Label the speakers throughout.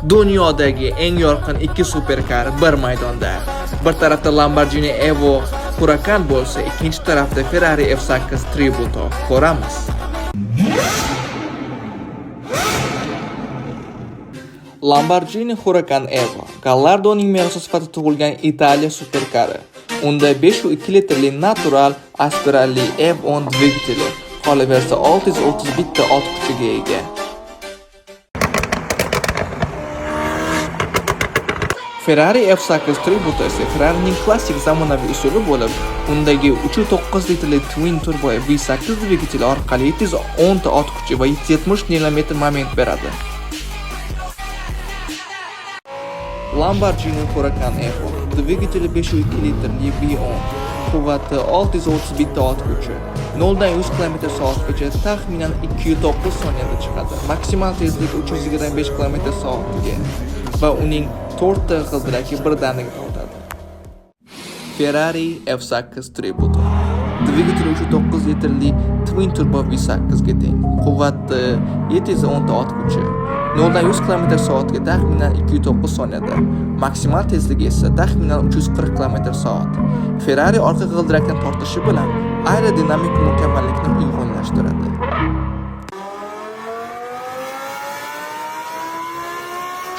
Speaker 1: Dunyodagi eng yorqin ikki superkar bir maydonda. Bir tarafda Lamborghini Evo Huracan bo'lsa, ikkinchi tarafda Ferrari F8 Tributo. Ko'ramiz. Lamborghini Huracan Evo Gallardoning merosi sifatida tug'ilgan Italiya superkari. Unda 5.2 litrli natural aspiralli F10 dvigateli, qolaversa 631 ta ot kuchiga ega. Ferrari F8 Tributo esa Ferrarining klassik zamonaviy usuli bo'lib, undagi 3.9 litrli twin turbo V8 dvigateli orqali 710 ta ot kuchi va 170 Nm moment beradi. Lamborghini Huracan Evo dvigateli 5.2 litrli V10, quvvati 631 ta ot kuchi, 0 dan 100 km/soatgacha taxminan 209 soniyada chiqadi. Maksimal tezligi 325 km/soatga va uning 4 ta g'ildiragi birdaniga tortadi. Ferrari F8 Tributo dvigateli 3.9 litrli twin turbo V8 ga teng, quvvati 710 ta ot kuchi, 0 dan 100 km/soatga taxminan 209 soniyada, maksimal tezligi esa taxminan 340 km/soat. Ferrari orqa g'ildirakdan tortishi bilan aerodinamik mukammallikni uyg'unlashtiradi.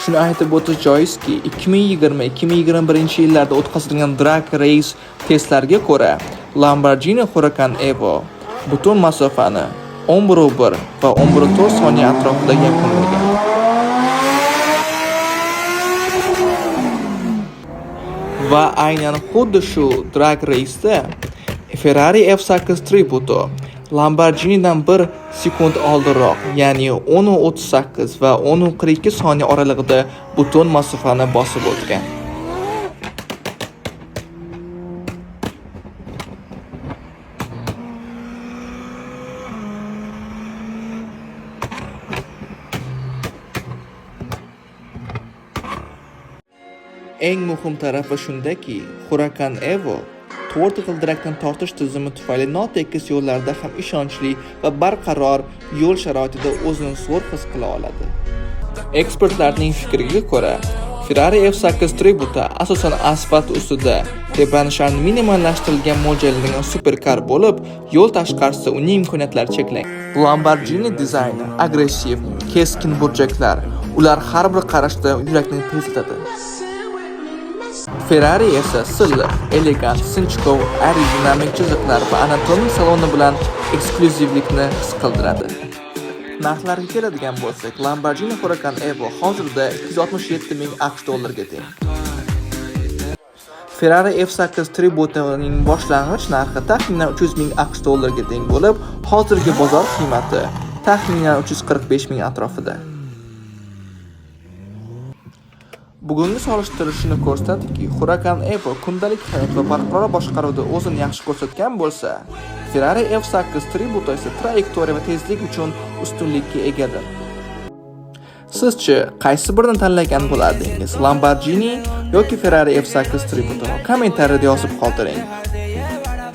Speaker 1: Shuni aytib o'tish joizki, 2020-2021 yillarda o'tkazilgan drag race testlarga ko'ra, Lamborghini Huracan Evo butun masofani 11.1 va 11.4 soniya atrofida yakunlagan. Va aynan xuddi shu drag race'da Ferrari F8 Tributo Lamborghinidan 1 sekund oldinroq, ya'ni 10.38 va 10.42 soniya oralig'ida butun masofani bosib o'tgan. Eng muhim tarafi shundaki, Huracan Evo 4 g'ildirakdan tortish tizimi tufayli notekis yo'llarda ham ishonchli va barqaror yo'l sharoitida o'zini zo'r his qila oladi. Ekspertlarning fikriga ko'ra, Ferrari F8 Tributo asosan asfalt ustida tebranishlarni minimallashtirilgan mo'ljallangan superkar bo'lib, yo'l tashqarisida uning imkoniyatlari cheklangan. Lamborghini dizayni agressiv, keskin burchaklar, ular har bir qarashda yurakni tezlatadi. Ferrari esa silliq, elegant, sinchkov, aerodinamik chiziqlar va anatomik saloni bilan eksklyuzivlikni his qildiradi. Narxlarga keladigan bo'lsak, Lamborghini Huracan Evo hozirda 267 ming AQSh dollariga teng. Ferrari F8 Tributoning boshlang'ich narxi taxminan 300 ming AQSh dollariga teng bo'lib, hozirgi bozor qiymati taxminan 345 ming atrofida. Bugungi solishtirish shuni ko'rsatadiki, Huracan Evo kundalik hayot va barqaror boshqaruvda o'zini yaxshi ko'rsatgan bo'lsa, Ferrari F8 Tributo esa trayektoriya va tezlik uchun ustunlikka egadir. Sizchi qaysi birini tanlagan bo'lardingiz? Lamborghini yoki Ferrari F8 Tributo? Kommentariyada yozib qoldiring.